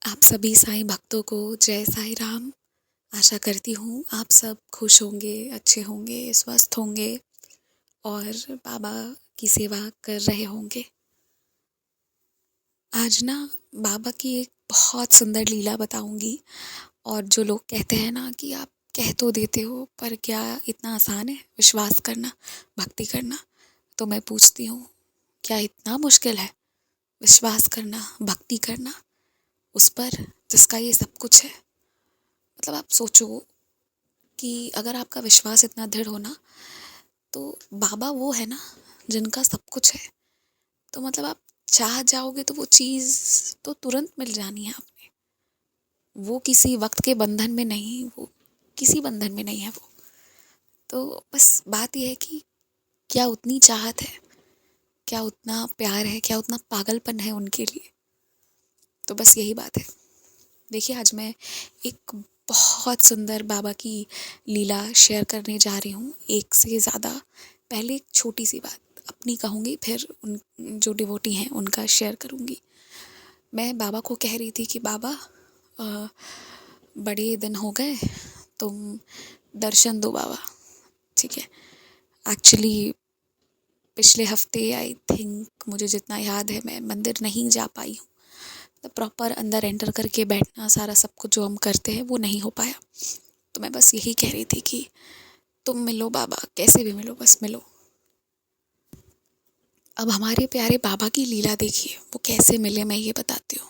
आप सभी साईं भक्तों को जय साईं राम। आशा करती हूँ आप सब खुश होंगे, अच्छे होंगे, स्वस्थ होंगे और बाबा की सेवा कर रहे होंगे। आज ना बाबा की एक बहुत सुंदर लीला बताऊंगी। और जो लोग कहते हैं ना कि आप कह तो देते हो पर क्या इतना आसान है विश्वास करना, भक्ति करना, तो मैं पूछती हूँ क्या इतना मुश्किल है विश्वास करना, भक्ति करना उस पर जिसका ये सब कुछ है। मतलब आप सोचो कि अगर आपका विश्वास इतना दृढ़ हो ना, तो बाबा वो है ना जिनका सब कुछ है। तो मतलब आप चाह जाओगे तो वो चीज़ तो तुरंत मिल जानी है आपने। वो किसी वक्त के बंधन में नहीं, वो किसी बंधन में नहीं है वो। तो बस बात यह है कि क्या उतनी चाहत है, क्या उतना प्यार है, क्या उतना पागलपन है उनके लिए। तो बस यही बात है। देखिए आज मैं एक बहुत सुंदर बाबा की लीला शेयर करने जा रही हूँ, एक से ज़्यादा। पहले एक छोटी सी बात अपनी कहूँगी, फिर उन जो डिवोटी हैं उनका शेयर करूँगी। मैं बाबा को कह रही थी कि बाबा बड़े दिन हो गए, तुम दर्शन दो बाबा। ठीक है, एक्चुअली पिछले हफ्ते आई थिंक, मुझे जितना याद है, मैं मंदिर नहीं जा पाई हूँ। तो प्रॉपर अंदर एंटर करके बैठना, सारा सब कुछ जो हम करते हैं वो नहीं हो पाया। तो मैं बस यही कह रही थी कि तुम मिलो बाबा, कैसे भी मिलो, बस मिलो। अब हमारे प्यारे बाबा की लीला देखिए, वो कैसे मिले मैं ये बताती हूँ।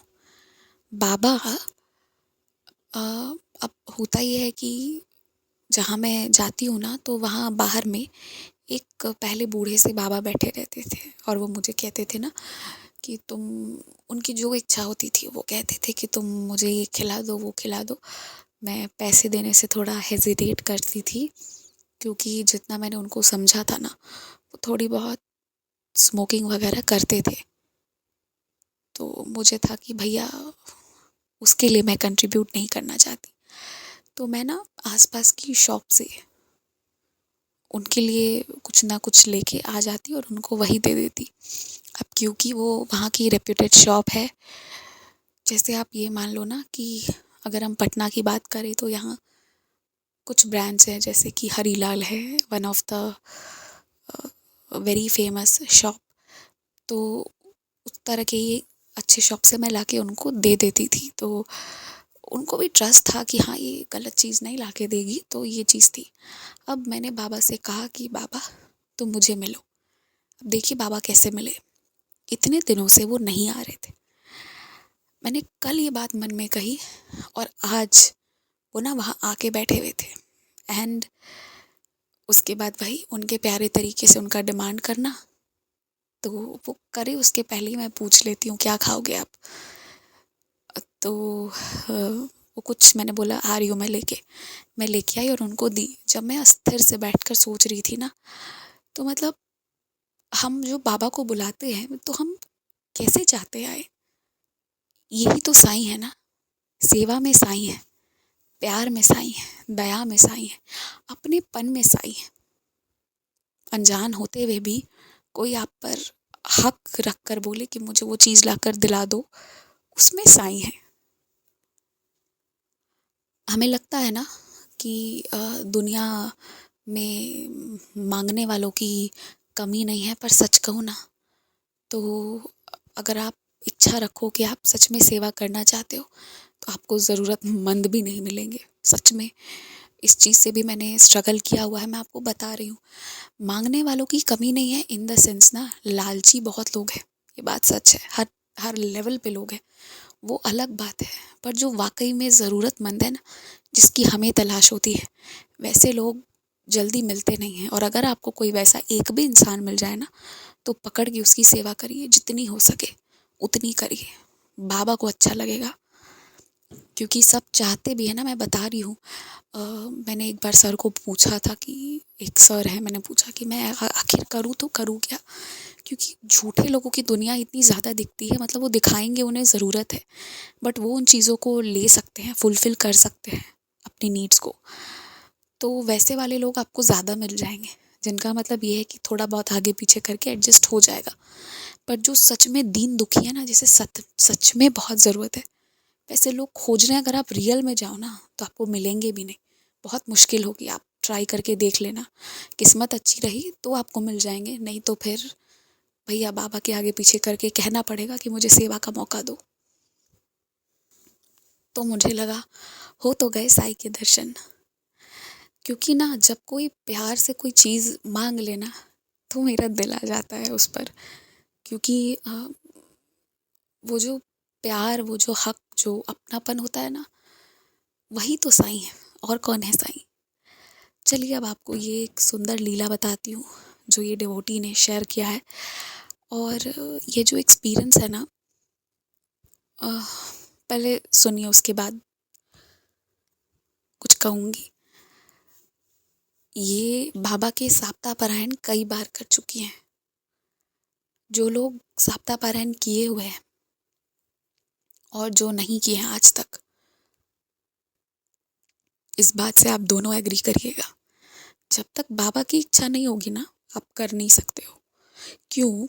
बाबा अब होता ये है कि जहाँ मैं जाती हूँ ना, तो वहाँ बाहर में एक पहले बूढ़े से बाबा बैठे रहते थे और वो मुझे कहते थे ना कि तुम, उनकी जो इच्छा होती थी वो कहते थे कि तुम मुझे ये खिला दो, वो खिला दो। मैं पैसे देने से थोड़ा हेजिटेट करती थी, क्योंकि जितना मैंने उनको समझा था ना, वो थोड़ी बहुत स्मोकिंग वगैरह करते थे। तो मुझे था कि भैया उसके लिए मैं कंट्रीब्यूट नहीं करना चाहती। तो मैं ना आसपास की शॉप से उनके लिए कुछ ना कुछ लेके आ जाती और उनको वही दे देती। अब क्योंकि वो वहाँ की रेप्यूटेड शॉप है, जैसे आप ये मान लो ना कि अगर हम पटना की बात करें तो यहाँ कुछ ब्रांड्स हैं, जैसे कि हरीलाल है, one of the very famous shop. तो उस तरह के ही अच्छे शॉप से मैं लाके उनको दे देती थी। तो उनको भी ट्रस्ट था कि हाँ ये गलत चीज़ नहीं लाके देगी, तो ये चीज़ थी। अब मैंने बाबा से कहा कि बाबा तुम मुझे मिलो। अब देखिए बाबा कैसे मिले, इतने दिनों से वो नहीं आ रहे थे। मैंने कल ये बात मन में कही और आज वो ना वहाँ आके बैठे हुए थे। एंड उसके बाद भाई उनके प्यारे तरीके से उनका डिमांड करना, तो वो करे उसके पहले ही मैं पूछ लेती हूँ क्या खाओगे आप। तो वो कुछ, मैंने आ रही हूँ मैं लेके आई और उनको दी। जब मैं अस्थिर से बैठकर सोच रही थी ना, तो मतलब हम जो बाबा को बुलाते हैं तो हम कैसे चाहते आए। यही तो साईं है ना, सेवा में साईं है, प्यार में साईं है, दया में साईं है, अपनेपन में साईं है। अनजान होते हुए भी कोई आप पर हक रख कर बोले कि मुझे वो चीज़ लाकर दिला दो, उसमें साईं है। हमें लगता है ना कि दुनिया में मांगने वालों की कमी नहीं है, पर सच कहूँ ना तो अगर आप इच्छा रखो कि आप सच में सेवा करना चाहते हो, तो आपको ज़रूरतमंद भी नहीं मिलेंगे। सच में इस चीज़ से भी मैंने स्ट्रगल किया हुआ है, मैं आपको बता रही हूँ। मांगने वालों की कमी नहीं है इन द सेंस ना, लालची बहुत लोग हैं, ये बात सच है। हर हर लेवल पे लोग हैं, वो अलग बात है। पर जो वाकई में ज़रूरतमंद है ना, जिसकी हमें तलाश होती है, वैसे लोग जल्दी मिलते नहीं हैं। और अगर आपको कोई वैसा एक भी इंसान मिल जाए ना, तो पकड़ के उसकी सेवा करिए, जितनी हो सके उतनी करिए, बाबा को अच्छा लगेगा। क्योंकि सब चाहते भी है ना, मैं बता रही हूँ। मैंने एक बार सर को पूछा था कि, एक सर है, मैंने पूछा कि मैं आखिर करूँ तो करूँ क्या। क्योंकि झूठे लोगों की दुनिया इतनी ज़्यादा दिखती है, मतलब वो दिखाएंगे उन्हें ज़रूरत है, बट वो उन चीज़ों को ले सकते हैं, फुलफ़िल कर सकते हैं अपनी नीड्स को। तो वैसे वाले लोग आपको ज़्यादा मिल जाएंगे, जिनका मतलब ये है कि थोड़ा बहुत आगे पीछे करके एडजस्ट हो जाएगा। पर जो सच में दीन दुखी है ना, जिसे सच में बहुत ज़रूरत है, वैसे लोग खोज रहे हैं, अगर आप रियल में जाओ ना तो आपको मिलेंगे भी नहीं, बहुत मुश्किल होगी। आप ट्राई करके देख लेना, किस्मत अच्छी रही तो आपको मिल जाएंगे, नहीं तो फिर भैया बाबा के आगे पीछे करके कहना पड़ेगा कि मुझे सेवा का मौका दो। तो मुझे लगा हो तो गए साईं के दर्शन, क्योंकि ना जब कोई प्यार से कोई चीज़ मांग लेना तो मेरा दिल आ जाता है उस पर। क्योंकि वो जो प्यार, वो जो हक, जो अपनापन होता है ना, वही तो साईं है। और कौन है साईं? चलिए अब आपको ये एक सुंदर लीला बताती हूँ जो ये डिवोटी ने शेयर किया है। और ये जो एक्सपीरियंस है ना, पहले सुनिए, उसके बाद कुछ कहूँगी। ये बाबा के सप्ताह पारायण कई बार कर चुकी हैं। जो लोग सप्ताह पारायण किए हुए हैं और जो नहीं किए हैं आज तक, इस बात से आप दोनों एग्री करिएगा, जब तक बाबा की इच्छा नहीं होगी ना, आप कर नहीं सकते हो। क्यों?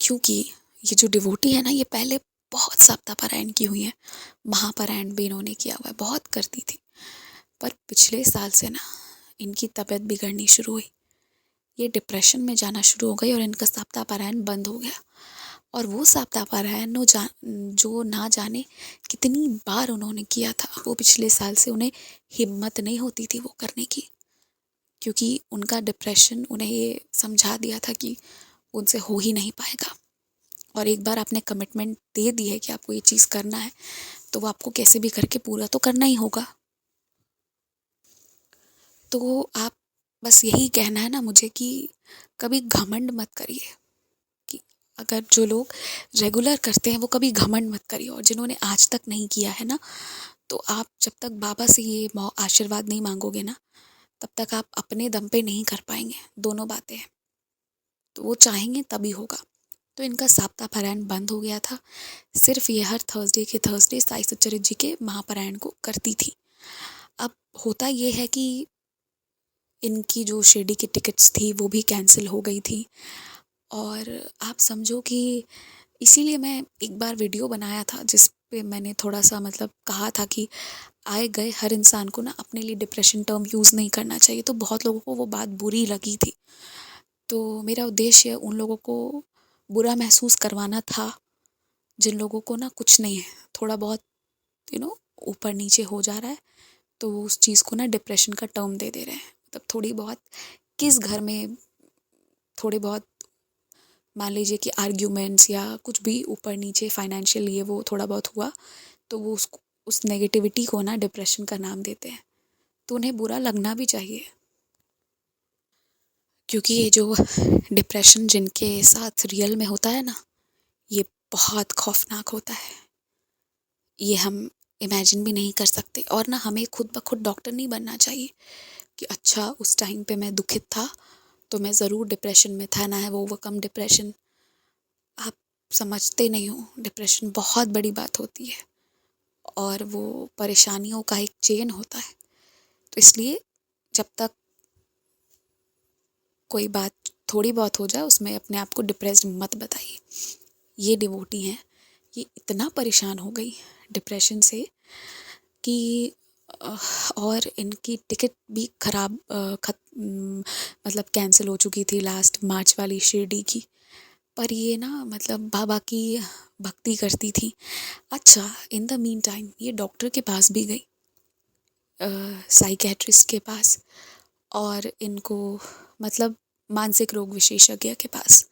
क्योंकि ये जो डिवोटी है ना, ये पहले बहुत सप्ताह पारायण की हुई है, महापारायण भी इन्होंने किया हुआ है, बहुत करती थी। पर पिछले साल से ना इनकी तबीयत बिगड़नी शुरू हुई, ये डिप्रेशन में जाना शुरू हो गई और इनका सप्ताह पारायण बंद हो गया। और वो सप्ताह पारायण जो ना जाने कितनी बार उन्होंने किया था, वो पिछले साल से उन्हें हिम्मत नहीं होती थी वो करने की, क्योंकि उनका डिप्रेशन उन्हें ये समझा दिया था कि उनसे हो ही नहीं पाएगा। और एक बार आपने कमिटमेंट दे दी है कि आपको ये चीज़ करना है, तो वो आपको कैसे भी करके पूरा तो करना ही होगा। तो आप, बस यही कहना है ना मुझे कि कभी घमंड मत करिए। कि अगर जो लोग रेगुलर करते हैं वो कभी घमंड मत करिए, और जिन्होंने आज तक नहीं किया है ना, तो आप जब तक बाबा से ये आशीर्वाद नहीं मांगोगे ना, तब तक आप अपने दम पे नहीं कर पाएंगे। दोनों बातें हैं, तो वो चाहेंगे तभी होगा। तो इनका सप्ताह पारायण बंद हो गया था। सिर्फ ये हर थर्सडे के थर्सडे साईं सच्चरित्र जी के महापारायण को करती थी। अब होता ये है कि इनकी जो शिरडी की टिकट्स थी वो भी कैंसिल हो गई थी। और आप समझो कि इसीलिए मैं एक बार वीडियो बनाया था जिस पे मैंने थोड़ा सा मतलब कहा था कि आए गए हर इंसान को ना अपने लिए डिप्रेशन टर्म यूज़ नहीं करना चाहिए। तो बहुत लोगों को वो बात बुरी लगी थी। तो मेरा उद्देश्य उन लोगों को बुरा महसूस करवाना था जिन लोगों को ना कुछ नहीं है, थोड़ा बहुत ऊपर नीचे हो जा रहा है, तो वो उस चीज़ को ना डिप्रेशन का टर्म दे दे रहे हैं। मतलब थोड़ी बहुत, किस घर में थोड़े बहुत मान लीजिए कि आर्ग्यूमेंट्स या कुछ भी ऊपर नीचे फाइनेंशियल ये वो थोड़ा बहुत हुआ, तो वो उस नेगेटिविटी को ना डिप्रेशन का नाम देते हैं। तो उन्हें बुरा लगना भी चाहिए, क्योंकि ये जो डिप्रेशन जिनके साथ रियल में होता है ना, ये बहुत खौफनाक होता है। ये हम इमेजिन भी नहीं कर सकते। और ना हमें खुद ब खुद डॉक्टर नहीं बनना चाहिए कि अच्छा उस टाइम पे मैं दुखित था तो मैं ज़रूर डिप्रेशन में था, ना है वो ओवरकम डिप्रेशन। आप समझते नहीं हो, डिप्रेशन बहुत बड़ी बात होती है और वो परेशानियों का एक चेन होता है। तो इसलिए जब तक कोई बात थोड़ी बहुत हो जाए उसमें अपने आप को डिप्रेस्ड मत बताइए। ये डिवोटी हैं, ये इतना परेशान हो गई डिप्रेशन से कि और इनकी टिकट भी ख़राब मतलब कैंसिल हो चुकी थी लास्ट मार्च वाली शिरडी की। पर ये ना मतलब बाबा की भक्ति करती थी। अच्छा, इन द मीन टाइम ये डॉक्टर के पास भी गई, साइकेट्रिस्ट के पास, और इनको मतलब मानसिक रोग विशेषज्ञ के पास,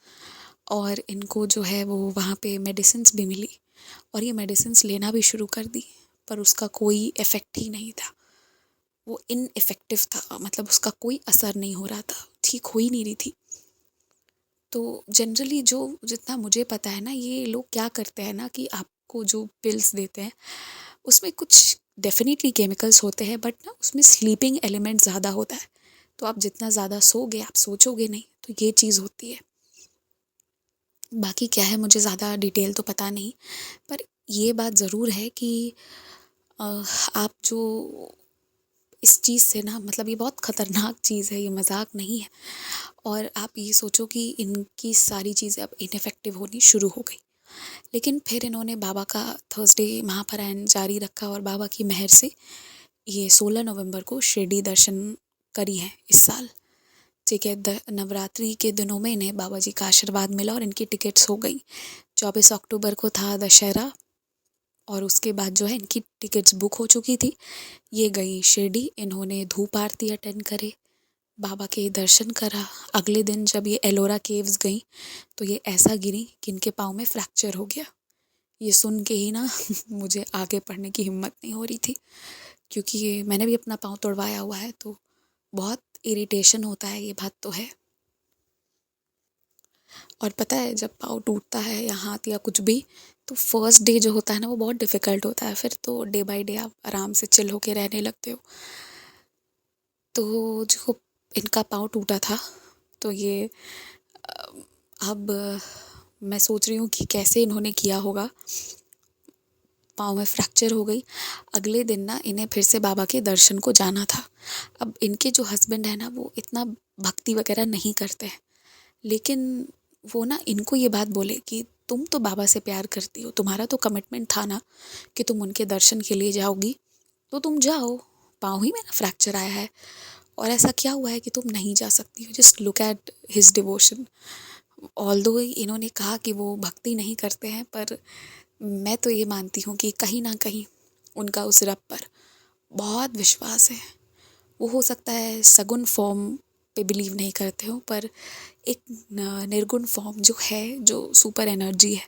और इनको जो है वो वहाँ पे मेडिसिन्स भी मिली और ये मेडिसिन्स लेना भी शुरू कर दी, पर उसका कोई इफ़ेक्ट ही नहीं था। वो इनइफेक्टिव था, मतलब उसका कोई असर नहीं हो रहा था, ठीक हो ही नहीं रही थी। तो जनरली जो जितना मुझे पता है ना, ये लोग क्या करते हैं ना कि आपको जो पिल्स देते हैं उसमें कुछ डेफिनेटली केमिकल्स होते हैं, बट ना उसमें स्लीपिंग एलिमेंट ज़्यादा होता है। तो आप जितना ज़्यादा सोगे आप सोचोगे नहीं, तो ये चीज़ होती है। बाकी क्या है मुझे ज़्यादा डिटेल तो पता नहीं, पर ये बात ज़रूर है कि आप जो इस चीज़ से ना, मतलब ये बहुत ख़तरनाक चीज़ है, ये मजाक नहीं है। और आप ये सोचो कि इनकी सारी चीज़ें अब इनफेक्टिव होनी शुरू हो गई। लेकिन फिर इन्होंने बाबा का थर्सडे महापारायण जारी रखा और बाबा की मेहर से ये 16 नवंबर को शिरडी दर्शन करी है इस साल। ठीक है, नवरात्रि के दिनों में इन्हें बाबा जी का आशीर्वाद मिला और इनकी टिकट्स हो गई। 24 अक्टूबर को था दशहरा और उसके बाद जो है इनकी टिकट्स बुक हो चुकी थी। ये गई शिरडी, इन्होंने धूप आरती अटेंड करे, बाबा के दर्शन करा। अगले दिन जब ये एलोरा केव्स गई तो ये ऐसा गिरी कि इनके पाँव में फ्रैक्चर हो गया। ये सुन के ही ना मुझे आगे पढ़ने की हिम्मत नहीं हो रही थी, क्योंकि ये मैंने भी अपना पाँव तोड़वाया हुआ है तो बहुत इरिटेशन होता है, ये बात तो है। और पता है जब पाँव टूटता है या हाथ या कुछ भी, तो फर्स्ट डे जो होता है ना वो बहुत डिफ़िकल्ट होता है, फिर तो डे बाय डे आप आराम से चिल होके रहने लगते हो। तो जो इनका पाँव टूटा था तो ये अब मैं सोच रही हूँ कि कैसे इन्होंने किया होगा। पाँव में फ्रैक्चर हो गई। अगले दिन ना इन्हें फिर से बाबा के दर्शन को जाना था। अब इनके जो हस्बैंड है ना वो इतना भक्ति वगैरह नहीं करते हैं, लेकिन वो ना इनको ये बात बोले कि तुम तो बाबा से प्यार करती हो, तुम्हारा तो कमिटमेंट था ना कि तुम उनके दर्शन के लिए जाओगी, तो तुम जाओ, पाँव ही में ना फ्रैक्चर आया है और ऐसा क्या हुआ है कि तुम नहीं जा सकती हो। Just look at his devotion. Although इन्होंने कहा कि वो भक्ति नहीं करते हैं, पर मैं तो ये मानती हूँ कि कहीं ना कहीं उनका उस रब पर बहुत विश्वास है। वो हो सकता है सगुण फॉर्म पे बिलीव नहीं करते हो, पर एक निर्गुण फॉर्म जो है, जो सुपर एनर्जी है,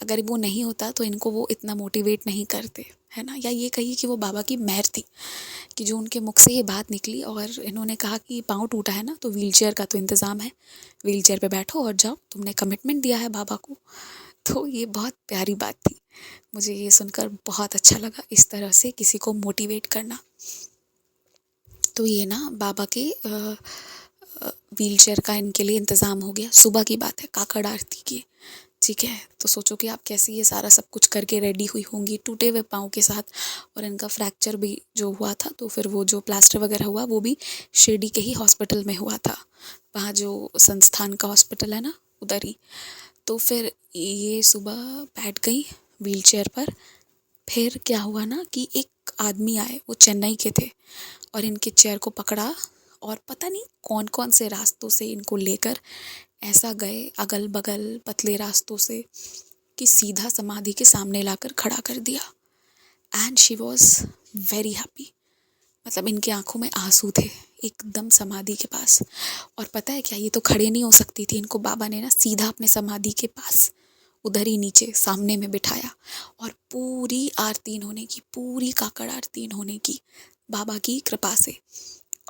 अगर वो नहीं होता तो इनको वो इतना मोटिवेट नहीं करते, है ना। या ये कहिए कि वो बाबा की मेहर थी कि जो उनके मुख से ये बात निकली और इन्होंने कहा कि पाँव टूटा है ना तो व्हीलचेयर का तो इंतज़ाम है, व्हीलचेयर पे बैठो और जाओ, तुमने कमिटमेंट दिया है बाबा को। तो ये बहुत प्यारी बात थी, मुझे ये सुनकर बहुत अच्छा लगा इस तरह से किसी को मोटिवेट करना। तो ये ना बाबा के व्हीलचेयर का इनके लिए इंतज़ाम हो गया। सुबह की बात है, काकड़ आरती की, ठीक है। तो सोचो कि आप कैसे ये सारा सब कुछ करके रेडी हुई होंगी टूटे हुए पाँव के साथ, और इनका फ्रैक्चर भी जो हुआ था तो फिर वो जो प्लास्टर वगैरह हुआ वो भी शिरडी के ही हॉस्पिटल में हुआ था, वहाँ जो संस्थान का हॉस्पिटल है ना उधर ही। तो फिर ये सुबह बैठ गई व्हीलचेयर पर। फिर क्या हुआ ना कि एक आदमी आए, वो चेन्नई के थे, और इनके चेयर को पकड़ा और पता नहीं कौन कौन से रास्तों से इनको लेकर ऐसा गए अगल बगल पतले रास्तों से कि सीधा समाधि के सामने लाकर खड़ा कर दिया। And she was very happy, मतलब इनकी आंखों में आंसू थे एकदम समाधि के पास। और पता है क्या, ये तो खड़े नहीं हो सकती थी, इनको बाबा ने ना सीधा अपने समाधि के पास उधर ही नीचे सामने में बिठाया और पूरी आरती इन्होंने की, पूरी काकड़ आरती इन्होंने की बाबा की कृपा से।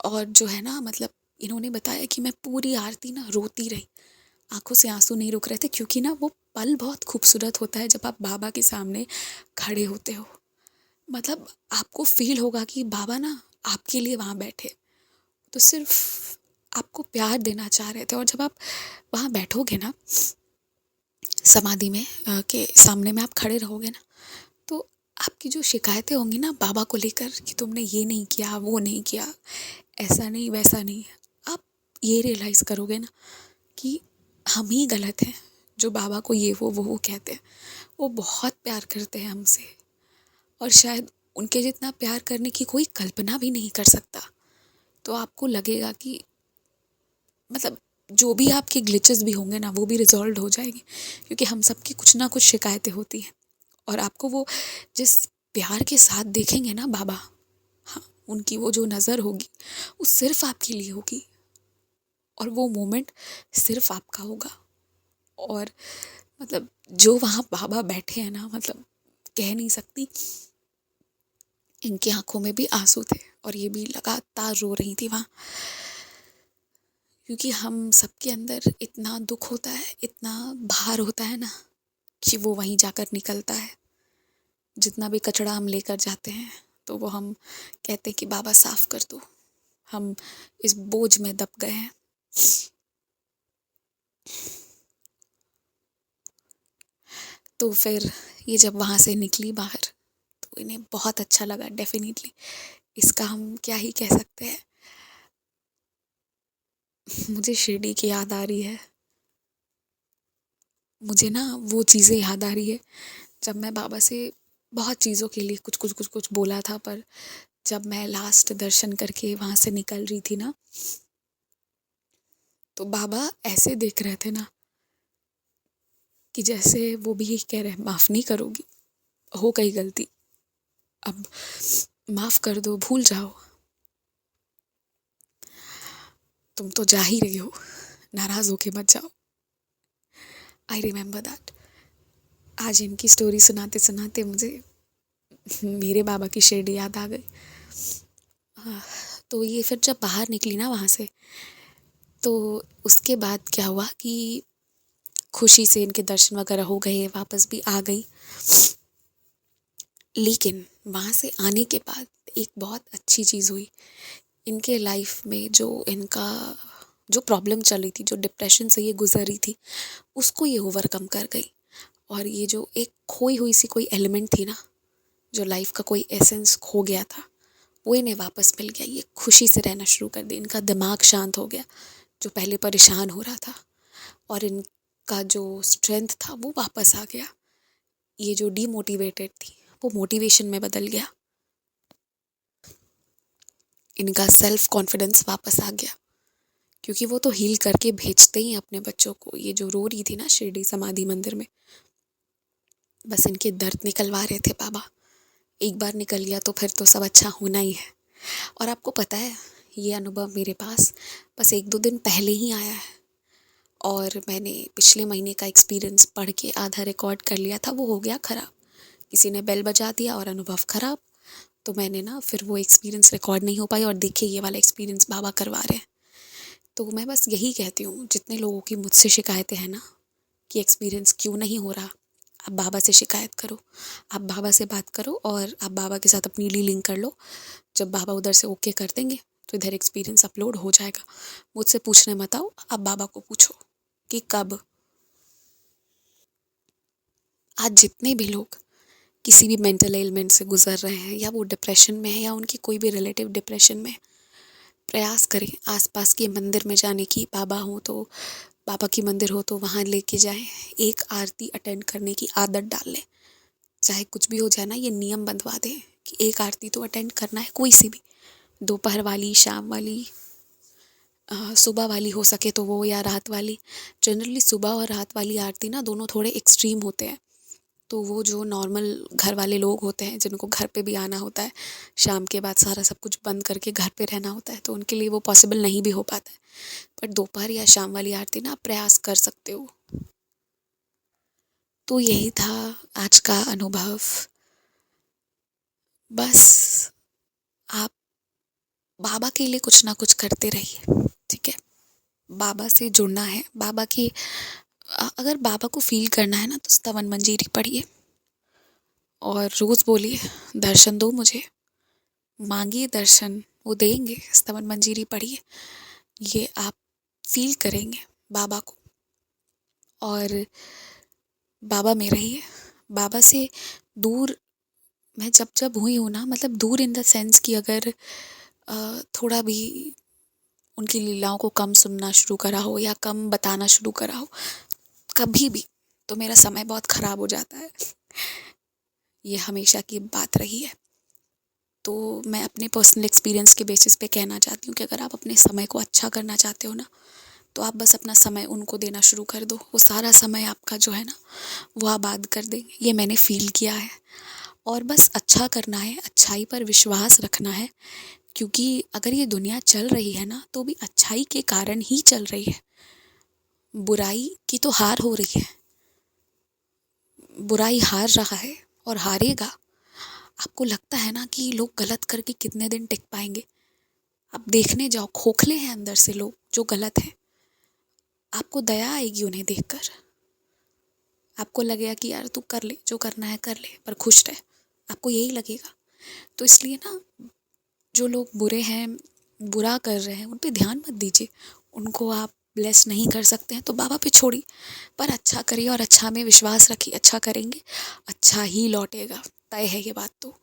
और जो है ना मतलब इन्होंने बताया कि मैं पूरी आरती ना रोती रही, आंखों से आंसू नहीं रुक रहे थे, क्योंकि ना वो पल बहुत खूबसूरत होता है जब आप बाबा के सामने खड़े होते हो। मतलब आपको फील होगा कि बाबा ना आपके लिए वहाँ बैठे, तो सिर्फ आपको प्यार देना चाह रहे थे। और जब आप वहाँ बैठोगे ना समाधि में के सामने में आप खड़े रहोगे ना, तो आपकी जो शिकायतें होंगी ना बाबा को लेकर कि तुमने ये नहीं किया, वो नहीं किया, ऐसा नहीं वैसा नहीं, आप ये रियलाइज़ करोगे ना कि हम ही गलत हैं जो बाबा को ये वो कहते हैं। वो बहुत प्यार करते हैं हमसे, और शायद उनके जितना प्यार करने की कोई कल्पना भी नहीं कर सकता। तो आपको लगेगा कि मतलब जो भी आपके ग्लिचेस भी होंगे ना वो भी रिजॉल्व हो जाएंगे, क्योंकि हम सबकी कुछ ना कुछ शिकायतें होती हैं। और आपको वो जिस प्यार के साथ देखेंगे ना बाबा, हाँ, उनकी वो जो नज़र होगी वो सिर्फ आपके लिए होगी, और वो मोमेंट सिर्फ आपका होगा। और मतलब जो वहाँ बाबा बैठे हैं ना, मतलब कह नहीं सकती, इनकी आंखों में भी आंसू थे और ये भी लगातार रो रही थी वहाँ, क्योंकि हम सबके अंदर इतना दुख होता है, इतना भार होता है ना, कि वो वहीं जाकर निकलता है। जितना भी कचरा हम लेकर जाते हैं तो वो हम कहते हैं कि बाबा साफ कर दो, हम इस बोझ में दब गए हैं। तो फिर ये जब वहाँ से निकली बाहर तो इन्हें बहुत अच्छा लगा। डेफिनेटली इसका हम क्या ही कह सकते हैं। मुझे शिरडी की याद आ रही है। मुझे ना वो चीज़ें याद आ रही है जब मैं बाबा से बहुत चीज़ों के लिए कुछ कुछ कुछ कुछ बोला था, पर जब मैं लास्ट दर्शन करके वहाँ से निकल रही थी ना, तो बाबा ऐसे देख रहे थे ना कि जैसे वो भी कह रहे हैं माफ़ नहीं करोगी, हो गई गलती, अब माफ़ कर दो, भूल जाओ, तुम तो जा ही रही हो, नाराज़ होके मत जाओ। I remember that. आज इनकी स्टोरी सुनाते सुनाते मुझे मेरे बाबा की शिरडी याद आ गई। तो ये फिर जब बाहर निकली ना वहाँ से, तो उसके बाद क्या हुआ कि खुशी से इनके दर्शन वगैरह हो गए, वापस भी आ गई। लेकिन वहाँ से आने के बाद एक बहुत अच्छी चीज़ हुई इनके लाइफ में। जो प्रॉब्लम चल रही थी, जो डिप्रेशन से ये गुजर रही थी, उसको ये ओवरकम कर गई। और ये जो एक खोई हुई सी कोई एलिमेंट थी ना, जो लाइफ का कोई एसेंस खो गया था, वो इन्हें वापस मिल गया। ये खुशी से रहना शुरू कर दिया, इनका दिमाग शांत हो गया जो पहले परेशान हो रहा था, और इनका जो स्ट्रेंथ था वो वापस आ गया। ये जो डीमोटिवेटेड थी वो मोटिवेशन में बदल गया। इनका सेल्फ कॉन्फिडेंस वापस आ गया, क्योंकि वो तो हील करके भेजते ही अपने बच्चों को। ये जो रो रही थी ना शिरडी समाधि मंदिर में, बस इनके दर्द निकलवा रहे थे बाबा। एक बार निकल गया तो फिर तो सब अच्छा होना ही है। और आपको पता है, ये अनुभव मेरे पास बस 1-2 दिन पहले ही आया है, और मैंने पिछले महीने का एक्सपीरियंस पढ़ के आधा रिकॉर्ड कर लिया था, वो हो गया ख़राब। किसी ने बेल बजा दिया और अनुभव ख़राब, तो मैंने ना फिर वो एक्सपीरियंस रिकॉर्ड नहीं हो पाई, और देखिए ये वाला एक्सपीरियंस बाबा करवा रहे हैं। तो मैं बस यही कहती हूँ, जितने लोगों की मुझसे शिकायतें हैं ना कि एक्सपीरियंस क्यों नहीं हो रहा, आप बाबा से शिकायत करो, आप बाबा से बात करो, और आप बाबा के साथ अपनी लिंक कर लो। जब बाबा उधर से ओके कर देंगे तो इधर एक्सपीरियंस अपलोड हो जाएगा। मुझसे पूछने मत आओ, आप बाबा को पूछो कि कब। आज जितने भी लोग किसी भी मेंटल एलिमेंट से गुजर रहे हैं, या वो डिप्रेशन में है, या उनकी कोई भी रिलेटिव डिप्रेशन में, प्रयास करें आसपास के मंदिर में जाने की। बाबा हो तो बाबा की मंदिर हो तो वहाँ लेके जाएं, एक आरती अटेंड करने की आदत डाल लें। चाहे कुछ भी हो जाए ना, ये नियम बंधवा दें कि एक आरती तो अटेंड करना है, कोई सी भी, दोपहर वाली, शाम वाली, सुबह वाली हो सके तो वो, या रात वाली। जनरली सुबह और रात वाली आरती ना दोनों थोड़े एक्सट्रीम होते हैं, तो वो जो नॉर्मल घर वाले लोग होते हैं जिनको घर पे भी आना होता है, शाम के बाद सारा सब कुछ बंद करके घर पे रहना होता है, तो उनके लिए वो पॉसिबल नहीं भी हो पाता है। पर दोपहर या शाम वाली आरती ना आप प्रयास कर सकते हो। तो यही था आज का अनुभव। बस आप बाबा के लिए कुछ ना कुछ करते रहिए, ठीक है। बाबा से जुड़ना है, अगर बाबा को फील करना है ना, तो स्तवन मंजीरी पढ़िए, और रोज़ बोलिए दर्शन दो मुझे, मांगिए दर्शन, वो देंगे। स्तवन मंजीरी पढ़िए, ये आप फील करेंगे बाबा को। और बाबा में रहिए, बाबा से दूर मैं जब जब हुई हूँ ना, मतलब दूर इन द सेंस कि अगर थोड़ा भी उनकी लीलाओं को कम सुनना शुरू करा हो, या कम बताना शुरू करा हो कभी भी, तो मेरा समय बहुत ख़राब हो जाता है। ये हमेशा की बात रही है। तो मैं अपने पर्सनल एक्सपीरियंस के बेसिस पे कहना चाहती हूँ कि अगर आप अपने समय को अच्छा करना चाहते हो ना, तो आप बस अपना समय उनको देना शुरू कर दो। वो सारा समय आपका जो है ना, वो आबाद कर देंगे। ये मैंने फ़ील किया है। और बस अच्छा करना है, अच्छाई पर विश्वास रखना है, क्योंकि अगर ये दुनिया चल रही है ना, तो भी अच्छाई के कारण ही चल रही है। बुराई की तो हार हो रही है, बुराई हार रहा है और हारेगा। आपको लगता है ना कि लोग गलत करके कितने दिन टिक पाएंगे? आप देखने जाओ, खोखले हैं अंदर से लोग जो गलत हैं। आपको दया आएगी उन्हें देखकर, आपको लगेगा कि यार तू कर ले, जो करना है कर ले, पर खुश रह, आपको यही लगेगा। तो इसलिए ना, जो लोग बुरे हैं, बुरा कर रहे हैं, उन पे ध्यान मत दीजिए। उनको आप ब्लेस नहीं कर सकते हैं तो बाबा पे छोड़िए, पर अच्छा करिए और अच्छा में विश्वास रखिए। अच्छा करेंगे, अच्छा ही लौटेगा, तय है ये बात तो।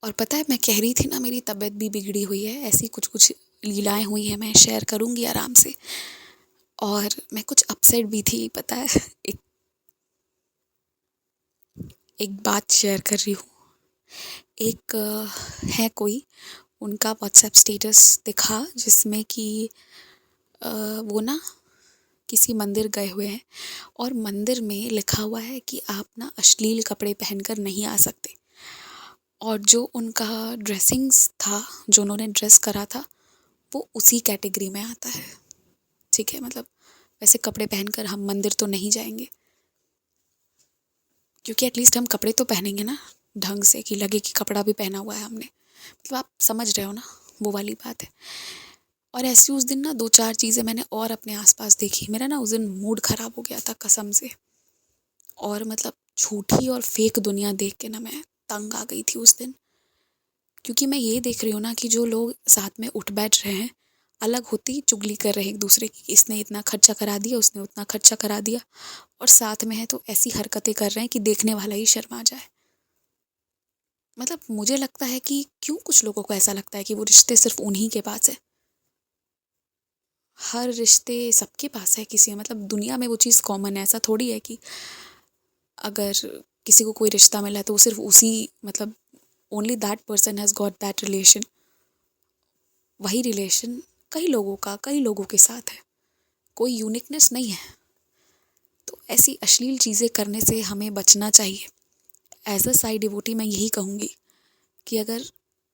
और पता है, मैं कह रही थी ना, मेरी तबीयत भी बिगड़ी हुई है, ऐसी कुछ कुछ लीलाएं हुई हैं, मैं शेयर करूँगी आराम से। और मैं कुछ अपसेट भी थी, पता है। एक एक बात शेयर कर रही हूँ। एक है कोई, उनका व्हाट्सएप स्टेटस दिखा जिसमें कि वो ना किसी मंदिर गए हुए हैं और मंदिर में लिखा हुआ है कि आप ना अश्लील कपड़े पहनकर नहीं आ सकते। और जो उनका ड्रेसिंग्स था, जो उन्होंने ड्रेस करा था, वो उसी कैटेगरी में आता है। ठीक है, मतलब वैसे कपड़े पहनकर हम मंदिर तो नहीं जाएंगे, क्योंकि एटलीस्ट हम कपड़े तो पहनेंगे ना ढंग से, कि लगे कि कपड़ा भी पहना हुआ है हमने। मतलब आप समझ रहे हो ना, वो वाली बात है। और ऐसी उस दिन ना 2-4 चीज़ें मैंने और अपने आसपास देखी। मेरा ना उस दिन मूड ख़राब हो गया था कसम से। और मतलब झूठी और फेक दुनिया देख के ना मैं तंग आ गई थी उस दिन। क्योंकि मैं ये देख रही हूँ ना कि जो लोग साथ में उठ बैठ रहे हैं, अलग होती चुगली कर रहे हैं एक दूसरे की, इसने इतना खर्चा करा दिया, उसने उतना खर्चा करा दिया। और साथ में है तो ऐसी हरकतें कर रहे हैं कि देखने वाला ही शर्मा जाए। मतलब मुझे लगता है कि क्यों कुछ लोगों को ऐसा लगता है कि वो रिश्ते सिर्फ उन्हीं के पास है। हर रिश्ते सबके पास है किसी, मतलब दुनिया में वो चीज़ कॉमन है। ऐसा थोड़ी है कि अगर किसी को कोई रिश्ता मिला है तो वो सिर्फ उसी, मतलब only that person has got that relation. वही रिलेशन कई लोगों का कई लोगों के साथ है, कोई यूनिकनेस नहीं है। तो ऐसी अश्लील चीज़ें करने से हमें बचना चाहिए। एज अ साई डिवोटी मैं यही कहूँगी कि अगर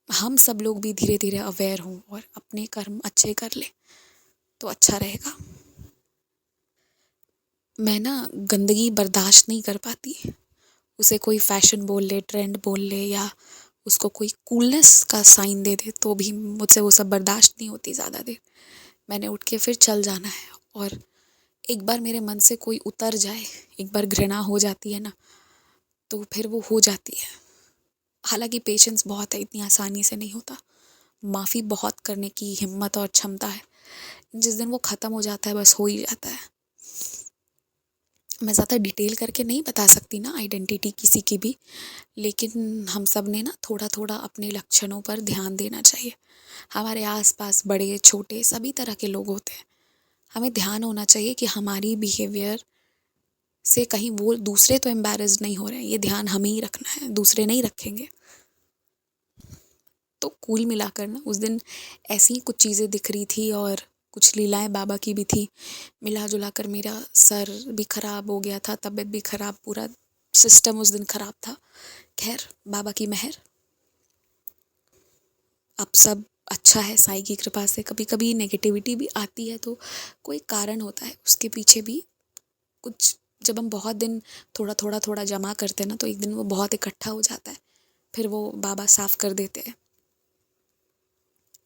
हम सब लोग भी धीरे धीरे अवेयर हों और अपने कर्म अच्छे कर लें तो अच्छा रहेगा। मैं ना गंदगी बर्दाश्त नहीं कर पाती। उसे कोई फैशन बोल ले, ट्रेंड बोल ले, या उसको कोई कूलनेस का साइन दे दे, तो भी मुझसे वो सब बर्दाश्त नहीं होती ज़्यादा देर। मैंने उठ के फिर चल जाना है। और एक बार मेरे मन से कोई उतर जाए, एक बार घृणा हो जाती है ना, तो फिर वो हो जाती है। हालांकि पेशेंस बहुत है, इतनी आसानी से नहीं होता। माफ़ी बहुत करने की हिम्मत और क्षमता है। जिस दिन वो ख़त्म हो जाता है बस हो ही जाता है। मैं ज़्यादा डिटेल करके नहीं बता सकती ना आइडेंटिटी किसी की भी, लेकिन हम सब ने ना थोड़ा थोड़ा अपने लक्षणों पर ध्यान देना चाहिए। हमारे आसपास बड़े छोटे सभी तरह के लोग होते हैं। हमें ध्यान होना चाहिए कि हमारी बिहेवियर से कहीं वो दूसरे तो एम्बैरेस्ड नहीं हो रहे हैं, ये ध्यान हमें ही रखना है, दूसरे नहीं रखेंगे। तो कुल मिलाकर ना उस दिन ऐसी ही कुछ चीज़ें दिख रही थी और कुछ लीलाएं बाबा की भी थी। मिला जुला कर मेरा सर भी ख़राब हो गया था, तबीयत भी ख़राब, पूरा सिस्टम उस दिन ख़राब था। खैर, बाबा की मेहर, अब सब अच्छा है साईं की कृपा से। कभी कभी नेगेटिविटी भी आती है तो कोई कारण होता है उसके पीछे भी कुछ। जब हम बहुत दिन थोड़ा थोड़ा थोड़ा जमा करते हैं ना, तो एक दिन वो बहुत इकट्ठा हो जाता है, फिर वो बाबा साफ कर देते हैं।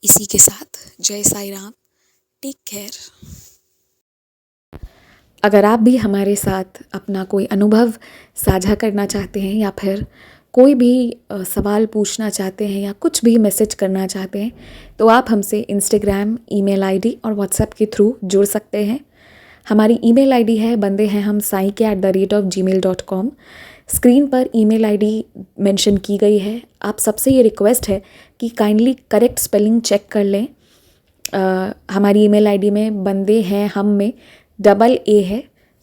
इसी के साथ जय साईं राम, टेक केयर। अगर आप भी हमारे साथ अपना कोई अनुभव साझा करना चाहते हैं, या फिर कोई भी सवाल पूछना चाहते हैं, या कुछ भी मैसेज करना चाहते हैं, तो आप हमसे इंस्टाग्राम, ईमेल आईडी और व्हाट्सएप के थ्रू जुड़ सकते हैं। हमारी ईमेल आईडी है बंदे हैं हम sai@gmail.com। स्क्रीन पर ईमेल आईडी मेंशन की गई है। आप सबसे ये रिक्वेस्ट है कि काइंडली करेक्ट स्पेलिंग चेक कर लें। हमारी ईमेल आईडी में बंदे हैं हम में डबल ए है।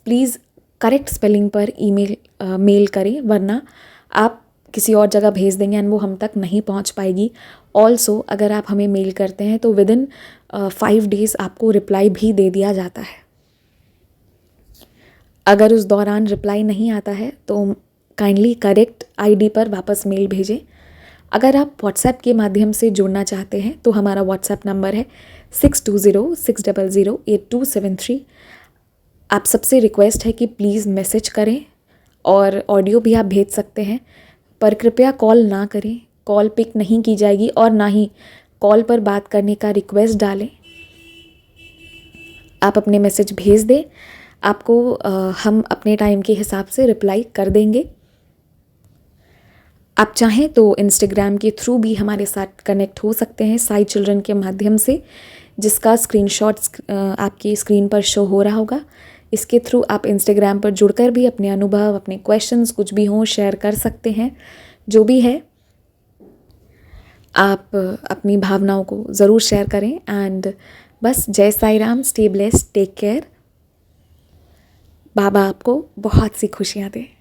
प्लीज़ करेक्ट स्पेलिंग पर ईमेल मेल करें, वरना आप किसी और जगह भेज देंगे एंड वो हम तक नहीं पहुंच पाएगी। ऑल्सो अगर आप हमें मेल करते हैं तो विदिन 5 डेज़ आपको रिप्लाई भी दे दिया जाता है। अगर उस दौरान रिप्लाई नहीं आता है तो काइंडली करेक्ट आईडी पर वापस मेल भेजें। अगर आप व्हाट्सएप के माध्यम से जुड़ना चाहते हैं तो हमारा व्हाट्सएप नंबर है 6206008273। आप सबसे रिक्वेस्ट है कि प्लीज़ मैसेज करें, और ऑडियो भी आप भेज सकते हैं, पर कृपया कॉल ना करें। कॉल पिक नहीं की जाएगी और ना ही कॉल पर बात करने का रिक्वेस्ट डालें। आप अपने मैसेज भेज दें, आपको हम अपने टाइम के हिसाब से रिप्लाई कर देंगे। आप चाहें तो इंस्टाग्राम के थ्रू भी हमारे साथ कनेक्ट हो सकते हैं साई चिल्ड्रन के माध्यम से, जिसका स्क्रीनशॉट आपकी स्क्रीन पर शो हो रहा होगा। इसके थ्रू आप इंस्टाग्राम पर जुड़कर भी अपने अनुभव, अपने क्वेश्चंस कुछ भी हों शेयर कर सकते हैं। जो भी है, आप अपनी भावनाओं को ज़रूर शेयर करें। एंड बस जय Sai Ram, stay blessed, take care, बाबा आपको बहुत सी खुशियाँ दें।